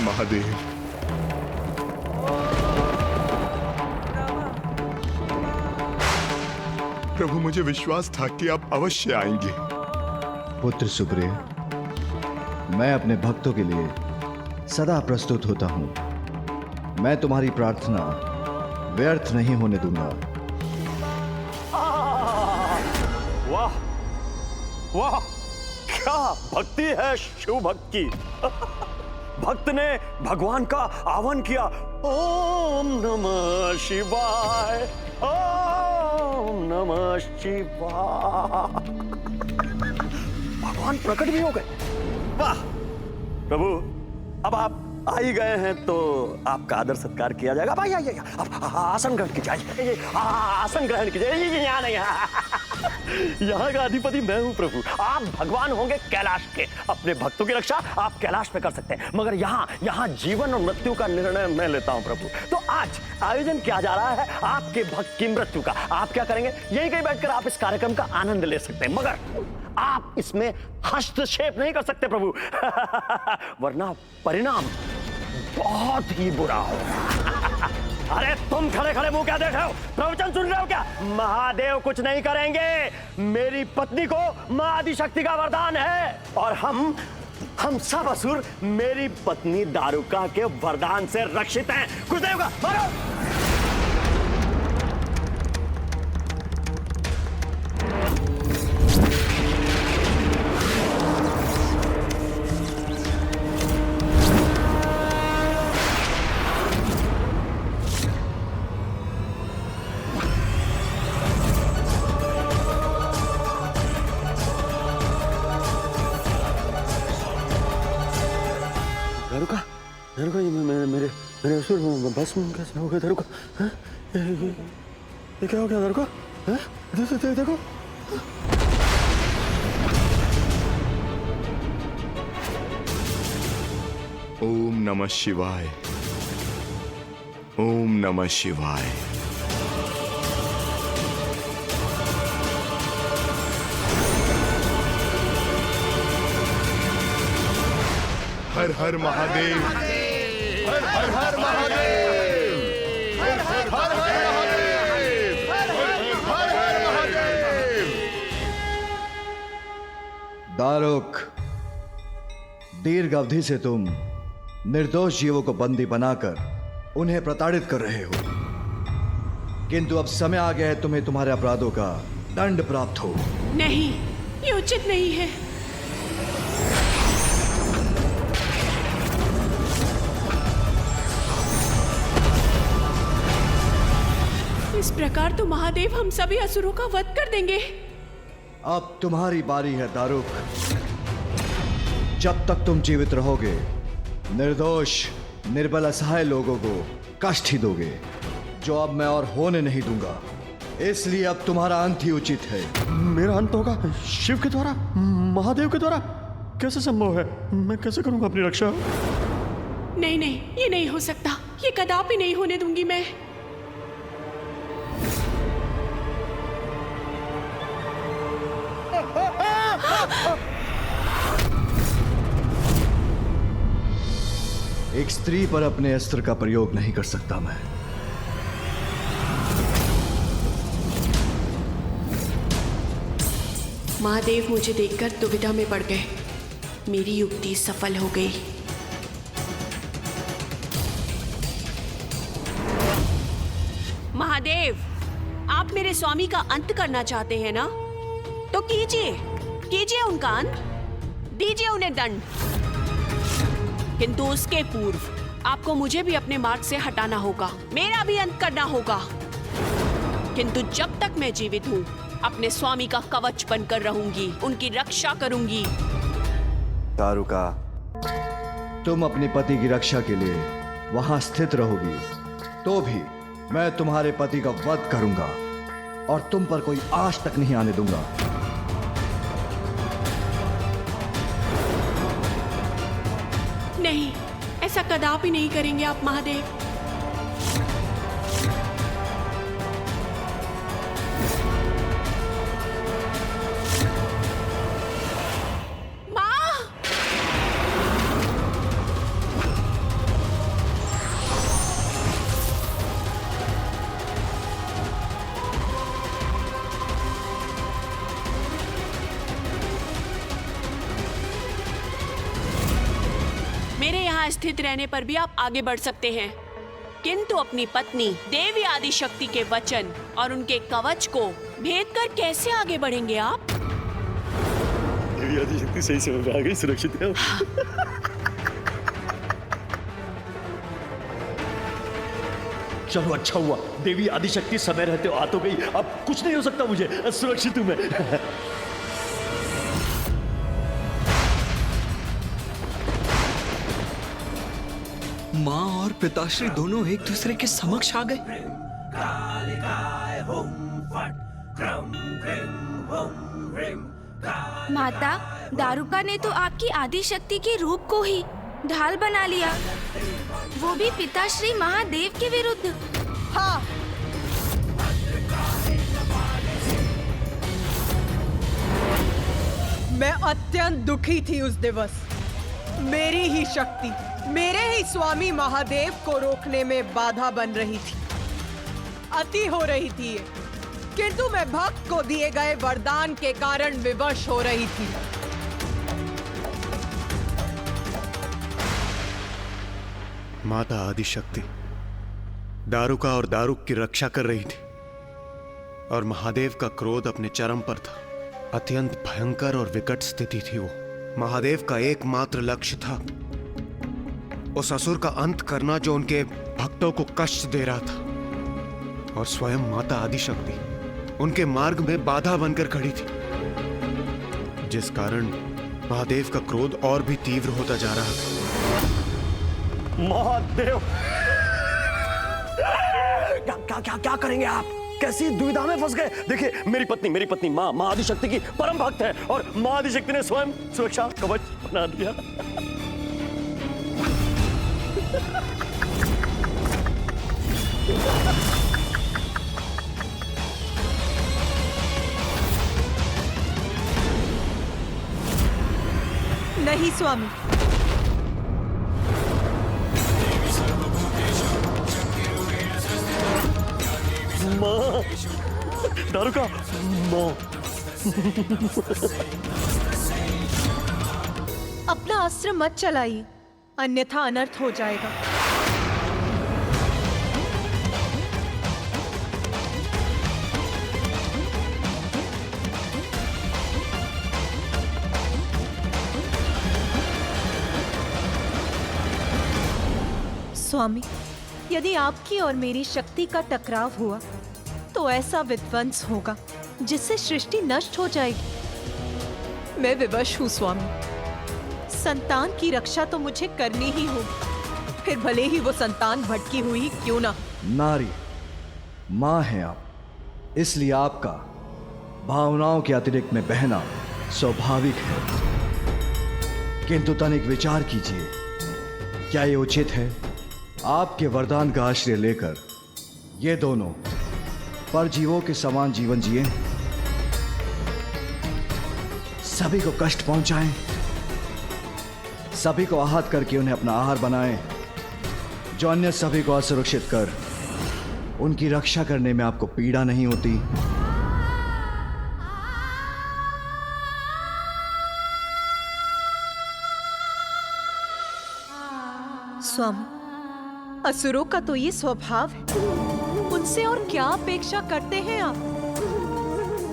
महादेव, प्रभु मुझे विश्वास था कि आप अवश्य आएंगे। पुत्र सुग्रीव, मैं अपने भक्तों के लिए सदा प्रस्तुत होता हूं। मैं तुम्हारी प्रार्थना व्यर्थ नहीं होने दूंगा। वाह वाह, क्या भक्ति है शिव भक्त की। भक्त ने भगवान का आह्वान किया, ओम नमः शिवाय, ओम नमः शिवाय। भगवान प्रकट भी हो गए। वाह प्रभु, अब आप आ ही गए हैं तो आपका आदर सत्कार किया जाएगा। भाई आइए, आप आसन ग्रहण कीजिए, आसन ग्रहण कीजिए। यहाँ नहीं, यहाँ का अधिपति मैं हूँ प्रभु। आप भगवान होंगे कैलाश के, अपने भक्तों की रक्षा आप कैलाश पे कर सकते हैं, मगर यहाँ जीवन और मृत्यु का निर्णय मैं लेता हूँ प्रभु। तो आज आयोजन किया जा रहा है आपके भक्त की मृत्यु का। आप क्या करेंगे, यहीं कहीं बैठकर आप इस कार्यक्रम का आनंद ले सकते हैं, मगर आप इसमें हस्तक्षेप नहीं कर सकते प्रभु। वरना परिणाम बहुत ही बुरा होगा। अरे तुम खड़े खड़े मुंह क्या देख रहे हो, प्रवचन सुन रहे हो क्या? महादेव कुछ नहीं करेंगे। मेरी पत्नी को मां आदिशक्ति का वरदान है और हम सब असुर मेरी पत्नी दारुका के वरदान से रक्षित हैं। कुछ नहीं होगा, मारो। दारुका, मेरे असुर बस में कैसे हो गए दारुका? ये क्या हो गया दारुका? देखो। ओम नमः शिवाय, ओम नमः शिवाय। हर हर महादेव, हर हर हर महादेव, हर हर हर महादेव, हर हर हर महादेव। दारुक, दीर्घ अवधि से तुम निर्दोष जीवों को बंदी बनाकर उन्हें प्रताड़ित कर रहे हो, किंतु अब समय आ गया है तुम्हें तुम्हारे अपराधों का दंड प्राप्त हो। नहीं, ये उचित नहीं है। इस प्रकार तो महादेव हम सभी असुरों का वध कर देंगे। अब तुम्हारी बारी है दारुक। जब तक तुम जीवित रहोगे, निर्दोष निर्बल असहाय लोगों को कष्ट ही दोगे, जो अब मैं और होने नहीं दूंगा। इसलिए अब तुम्हारा अंत ही उचित है। मेरा अंत होगा शिव के द्वारा, महादेव के द्वारा? कैसे संभव है? मैं कैसे करूंगा अपनी रक्षा? नहीं, ये नहीं हो सकता। ये कदापि नहीं होने दूंगी मैं। एक स्त्री पर अपने अस्त्र का प्रयोग नहीं कर सकता मैं। महादेव मुझे देखकर दुविधा में पड़ गए। मेरी युक्ति सफल हो गई। महादेव, आप मेरे स्वामी का अंत करना चाहते हैं ना? तो कीजिए उनका अंत, दीजिए उन्हें दंड। किंतु उसके पूर्व आपको मुझे भी अपने मार्ग से हटाना होगा, मेरा भी अंत करना होगा। किंतु जब तक मैं जीवित हूँ, अपने स्वामी का कवच बनकर रहूंगी, उनकी रक्षा करूंगी। दारुका, तुम अपने पति की रक्षा के लिए वहां स्थित रहोगी, तो भी मैं तुम्हारे पति का वध करूंगा और तुम पर कोई आश तक नहीं आने दूंगा। नहीं, ऐसा कदापि नहीं करेंगे आप महादेव। माँ! मेरे यहाँ स्थित रहने पर भी आप आगे बढ़ सकते हैं, किंतु अपनी पत्नी देवी आदिशक्ति के वचन और उनके कवच को भेद कर कैसे आगे बढ़ेंगे आप? देवी आदिशक्ति सही समय पे आ गई, सुरक्षित है। चलो अच्छा हुआ, देवी आदिशक्ति समय रहते आ तो गई, अब कुछ नहीं हो सकता मुझे, सुरक्षित हूं मैं। माँ और पिताश्री दोनों एक दूसरे के समक्ष आ गए। माता, दारुका ने तो आपकी आदिशक्ति के रूप को ही ढाल बना लिया, वो भी पिताश्री महादेव के विरुद्ध। हाँ, मैं अत्यंत दुखी थी उस दिवस। मेरी ही शक्ति मेरे ही स्वामी महादेव को रोकने में बाधा बन रही थी, अति हो रही थी ये। किंतु मैं भक्त को दिए गए वरदान के कारण विवश हो रही थी। माता आदिशक्ति दारुका और दारुक की रक्षा कर रही थी और महादेव का क्रोध अपने चरम पर था। अत्यंत भयंकर और विकट स्थिति थी वो। महादेव का एकमात्र लक्ष्य था उस असुर का अंत करना जो उनके भक्तों को कष्ट दे रहा था, और स्वयं माता आदिशक्ति उनके मार्ग में बाधा बनकर खड़ी थी, जिस कारण महादेव का क्रोध और भी तीव्र होता जा रहा था। महादेव, क्या करेंगे आप? कैसी दुविधा में फंस गए? देखिए, मेरी पत्नी माँ आदिशक्ति की परम भक्त है और माँ आदिशक्ति ने स्वयं सुरक्षा कवच बना दिया। नहीं स्वामी, माँ, दारुका, माँ। अपना अस्त्र मत चलाइए, अन्यथा अनर्थ हो जाएगा। स्वामी, यदि आपकी और मेरी शक्ति का टकराव हुआ तो ऐसा विध्वंस होगा जिससे सृष्टि नष्ट हो जाएगी। मैं विवश हूँ स्वामी। संतान की रक्षा तो मुझे करनी ही होगी, फिर भले ही वो संतान भटकी हुई क्यों ना। नारी, माँ हैं आप, इसलिए आपका भावनाओं के अतिरिक्त में बहना स्वाभाविक है। किंतु तनिक विचार कीजिए, क्या ये उचित है आपके वरदान का आश्रय लेकर ये दोनों परजीवों के समान जीवन जिए, सभी को कष्ट पहुंचाएं, सभी को आहत करके उन्हें अपना आहार बनाएं, जो अन्य सभी को असुरक्षित कर उनकी रक्षा करने में आपको पीड़ा नहीं होती? स्वामी, असुरों का तो ये स्वभाव है, उनसे और क्या अपेक्षा करते हैं आप?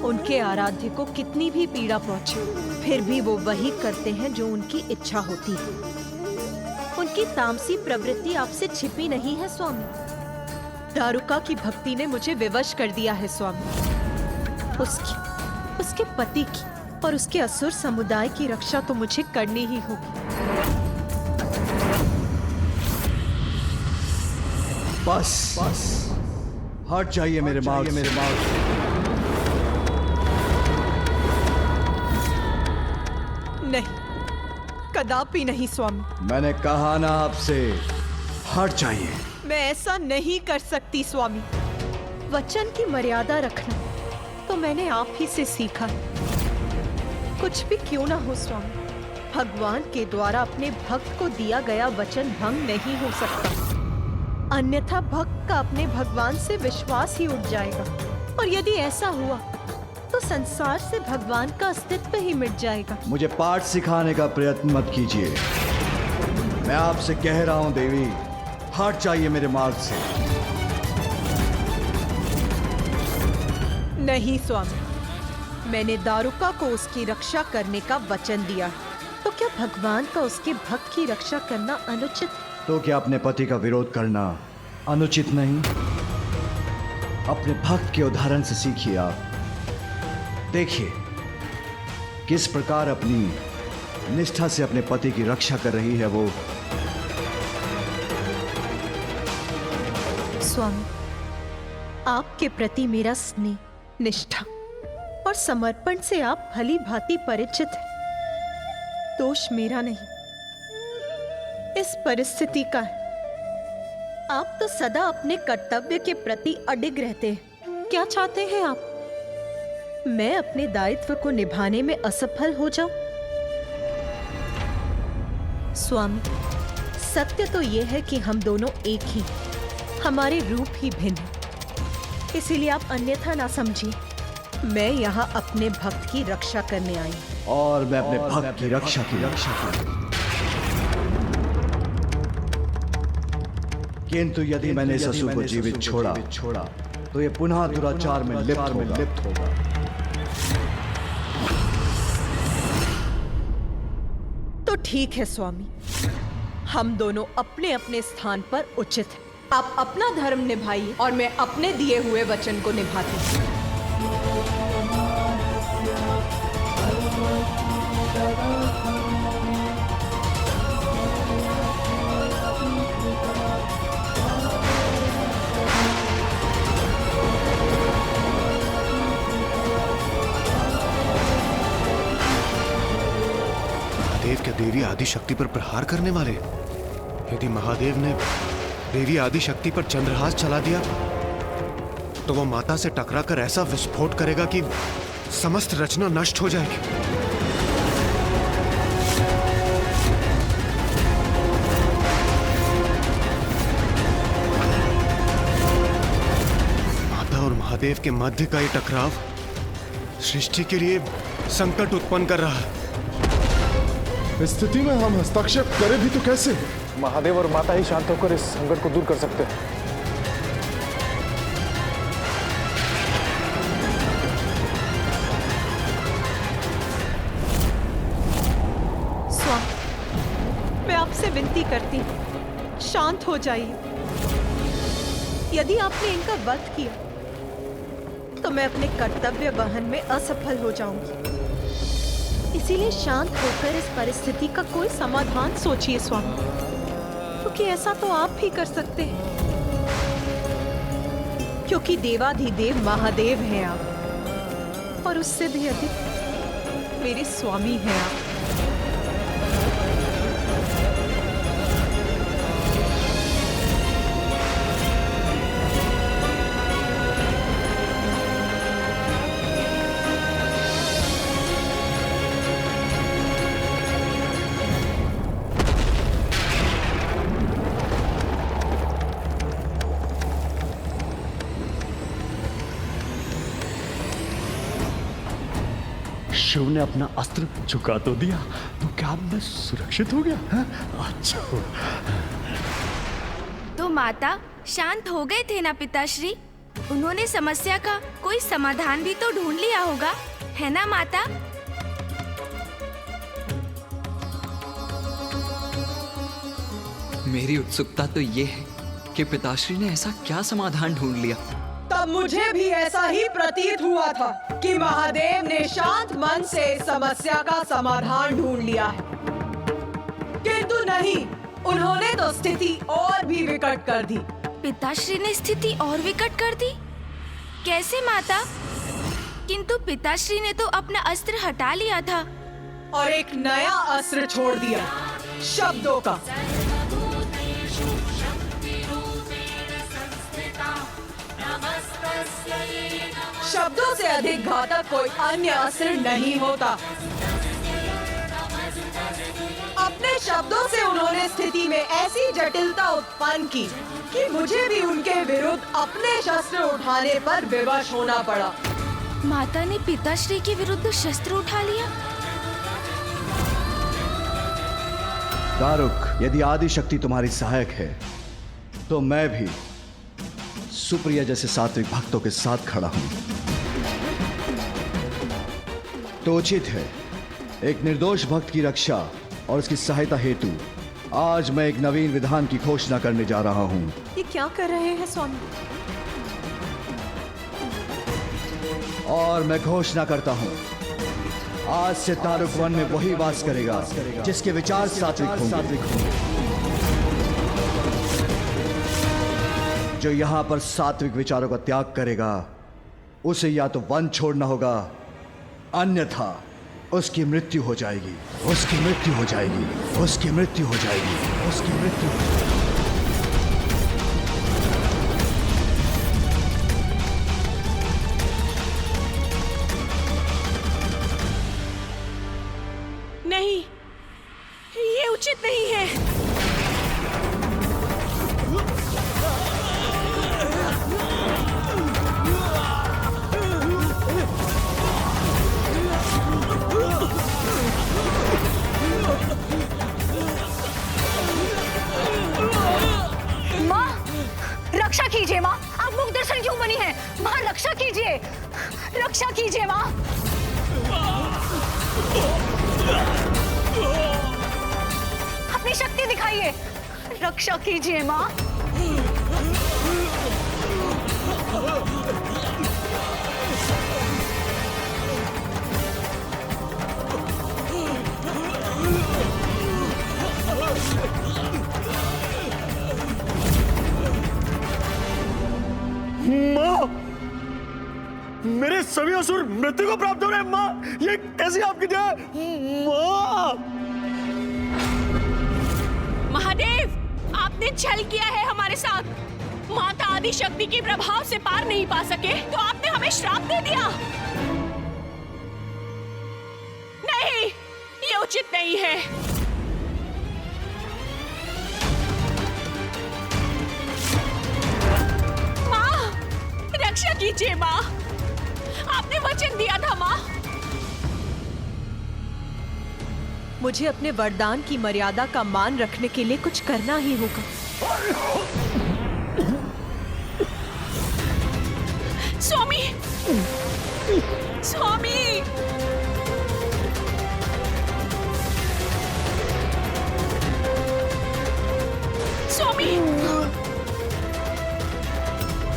उनके आराध्य को कितनी भी पीड़ा पहुंचे, फिर भी वो वही करते हैं जो उनकी इच्छा होती है। उनकी तामसी प्रवृत्ति आपसे छिपी नहीं है स्वामी। दारुका की भक्ति ने मुझे विवश कर दिया है स्वामी। उसके पति की और उसके असुर समुदाय की रक्षा तो मुझे करनी ही होगी। बस हट जाइए मेरे मार्ग से। नहीं, कदापि नहीं स्वामी। मैंने कहा ना आपसे, हट जाइए। मैं ऐसा नहीं कर सकती स्वामी। वचन की मर्यादा रखना तो मैंने आप ही से सीखा है। कुछ भी क्यों ना हो स्वामी, भगवान के द्वारा अपने भक्त को दिया गया वचन भंग नहीं हो सकता, अन्यथा भक्त का अपने भगवान से विश्वास ही उठ जाएगा। और यदि ऐसा हुआ तो संसार से भगवान का अस्तित्व ही मिट जाएगा। मुझे पाठ सिखाने का प्रयत्न मत कीजिए। मैं आपसे कह रहा हूं देवी, हट जाइए मेरे मार्ग से। नहीं स्वामी, मैंने दारुका को उसकी रक्षा करने का वचन दिया, तो क्या भगवान का उसके भक्त की रक्षा करना अनुचित? तो क्या अपने पति का विरोध करना अनुचित नहीं? अपने भक्त के उदाहरण से सीखिए। आप देखिए किस प्रकार अपनी निष्ठा से अपने पति की रक्षा कर रही है वो। स्वामी, आपके प्रति मेरा स्नेह, निष्ठा और समर्पण से आप भली भांति परिचित हैं। दोष मेरा नहीं, इस परिस्थिति का है। आप तो सदा अपने कर्तव्य के प्रति अडिग रहते हैं। क्या चाहते हैं आप? मैं अपने दायित्व को निभाने में असफल हो जाऊं? स्वामी, सत्य तो यह है कि हम दोनों एक ही, हमारे रूप ही भिन्न हैं। इसीलिए आप अन्यथा ना समझिए। मैं यहाँ अपने भक्त की रक्षा करने आई हूं। और मैं अपने भक्त की रक्षा की किंतु यदि मैंने इस असुर को जीवित छोड़ा तो ये पुनः दुराचार में लिप्त होगा। तो ठीक है स्वामी, हम दोनों अपने अपने स्थान पर उचित हैं। आप अपना धर्म निभाइए और मैं अपने दिए हुए वचन को निभाती हूँ। महादेव क्या देवी आदिशक्ति पर प्रहार करने वाले? यदि महादेव ने देवी आदिशक्ति पर चंद्रहास चला दिया तो वो माता से टकराकर ऐसा विस्फोट करेगा कि समस्त रचना नष्ट हो जाएगी। माता और महादेव के मध्य का ये टकराव सृष्टि के लिए संकट उत्पन्न कर रहा है। इस स्थिति में हम हस्तक्षेप करें भी तो कैसे? महादेव और माता ही शांत होकर इस संकट को दूर कर सकते हैं। स्वामी, मैं आपसे विनती करती हूँ, शांत हो जाइए। यदि आपने इनका वध किया तो मैं अपने कर्तव्य वहन में असफल हो जाऊंगी। इसीलिए शांत होकर इस परिस्थिति का कोई समाधान सोचिए स्वामी, क्योंकि ऐसा तो आप भी कर सकते हैं, क्योंकि देवाधिदेव महादेव हैं आप, और उससे भी अधिक मेरे स्वामी हैं आप। शिव ने अपना अस्त्र झुका तो दिया, तो क्या मैं सुरक्षित हो गया? अच्छा। तो माता शांत हो गए थे ना पिताश्री? उन्होंने समस्या का कोई समाधान भी तो ढूंढ लिया होगा, है ना माता? मेरी उत्सुकता तो ये है कि पिताश्री ने ऐसा क्या समाधान ढूंढ लिया। तब मुझे भी ऐसा ही प्रतीत हुआ था कि महादेव ने शांत मन से समस्या का समाधान ढूंढ लिया है, किंतु नहीं, उन्होंने तो स्थिति और भी विकट कर दी। पिताश्री ने स्थिति और विकट कर दी? कैसे माता? किंतु पिताश्री ने तो अपना अस्त्र हटा लिया था और एक नया अस्त्र छोड़ दिया, शब्दों का। शब्दों से अधिक घातक कोई अन्य अस्त्र नहीं होता। अपने शब्दों से उन्होंने स्थिति में ऐसी जटिलता उत्पन्न की कि मुझे भी उनके विरुद्ध अपने शस्त्र उठाने पर विवश होना पड़ा। माता ने पिताश्री के विरुद्ध शस्त्र उठा लिया? दारुक, यदि आदि शक्ति तुम्हारी सहायक है तो मैं भी सुप्रिया जैसे सात्विक भक्तों के साथ खड़ा हूं। तो उचित है एक निर्दोष भक्त की रक्षा और उसकी सहायता हेतु आज मैं एक नवीन विधान की घोषणा करने जा रहा हूं। ये क्या कर रहे हैं स्वामी? और मैं घोषणा करता हूं, आज से दारुक वन में वही वास करेगा जिसके विचार सात्विक होंगे। जो यहां पर सात्विक विचारों का त्याग करेगा उसे या तो वन छोड़ना होगा, अन्यथा उसकी मृत्यु हो जाएगी। उसकी मृत्यु हो जाएगी। उसकी मृत्यु हो जाएगी। उसकी मृत्यु हो जाएगी। नहीं, ये उचित नहीं है। रक्षा कीजिए माँ, आप मुख दर्शन क्यों बनी हैं? माँ रक्षा कीजिए, रक्षा कीजिए माँ। अपनी शक्ति दिखाइए, रक्षा कीजिए माँ। माँ, मेरे सभी असुर मृत्यु को प्राप्त हो रहे हैं। माँ, ये कैसी आपकी दया है? माँ, महादेव, आपने छल किया है हमारे साथ। माता आदि शक्ति के प्रभाव से पार नहीं पा सके तो आपने हमें श्राप दे दिया। नहीं, ये उचित नहीं है। माँ, रक्षा कीजिए माँ, आपने वचन दिया था माँ। मुझे अपने वरदान की मर्यादा का मान रखने के लिए कुछ करना ही होगा। स्वामी, स्वामी, स्वामी,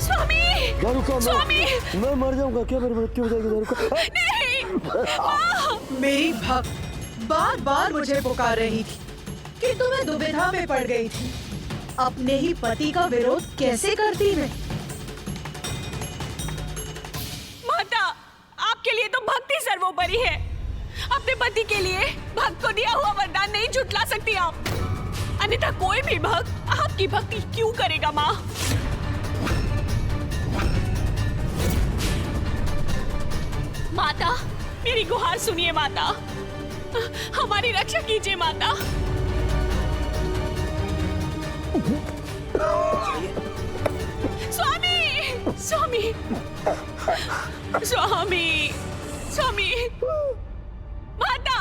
स्वामी, दारुका, स्वामी, मैं मर जाऊंगा क्या? मेरी मृत्यु हो जाएगी दारुका? नहीं, मेरी भक्त बार बार मुझे पुकार रही थी कि तुम्हें दुविधा में पड़ गई थी। अपने ही पति का विरोध कैसे करती मैं? माता, आपके लिए तो भक्ति सर्वोपरि है। अपने पति के लिए भक्त को दिया हुआ वरदान नहीं झुठला सकती आप। अन्यथा कोई भी भक्त आपकी भक्ति क्यों करेगा माँ? माता, मेरी गुहार सुनिए माता, हमारी रक्षा कीजिए माता। स्वामी, स्वामी, स्वामी, स्वामी, माता,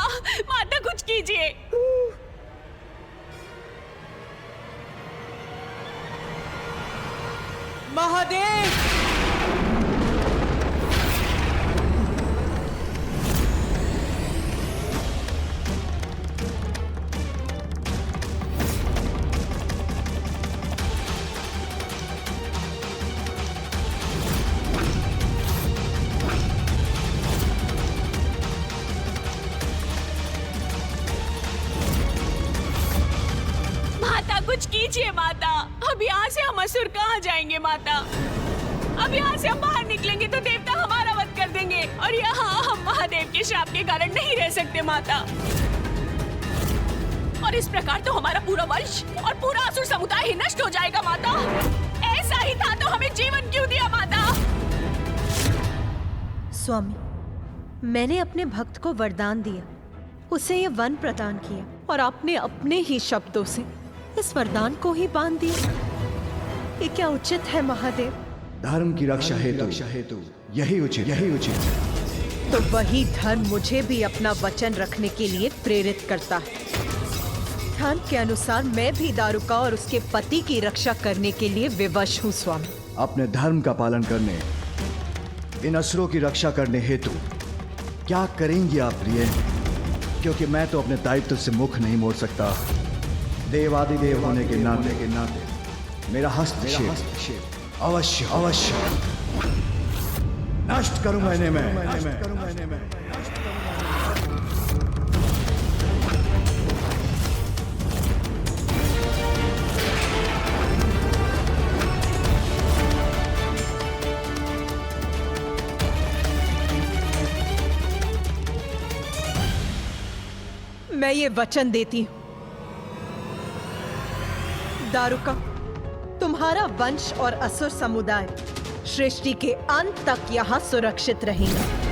माता कुछ कीजिए। महादेव, कुछ कीजिए माता। अब यहाँ से हम असुर कहाँ जाएंगे माता? अब यहाँ से हम बाहर निकलेंगे तो देवता हमारा वध कर देंगे और यहाँ हम महादेव के श्राप के कारण नहीं रह सकते माता। और इस प्रकार तो हमारा पूरा वंश और पूरा असुर समुदाय ही नष्ट हो जाएगा माता। ऐसा ही था तो हमें जीवन क्यों दिया माता? स्वामी, मैंने अपने भक्त को वरदान दिया, उसे ये वन प्रदान किया और आपने अपने ही शब्दों से इस वरदान को ही बांध दिया। ये क्या उचित है महादेव? धर्म की रक्षा हेतु यही उचित, यही उचित। तो वही धर्म मुझे भी अपना वचन रखने के लिए प्रेरित करता है। सिद्धांत के अनुसार मैं भी दारुका और उसके पति की रक्षा करने के लिए विवश हूँ स्वामी। अपने धर्म का पालन करने, इन असुरों की रक्षा करने हेतु क्या करेंगी आप प्रिय? क्योंकि मैं तो अपने दायित्व से मुख नहीं मोड़ सकता। देवादिदेव होने के नाते मेरा हस्तक्षेप अवश्य अवश्य नष्ट करूंगा इन्हें मैं। मैं ये वचन देती हूँ, दारुका, तुम्हारा वंश और असुर समुदाय सृष्टि के अंत तक यहाँ सुरक्षित रहेगा।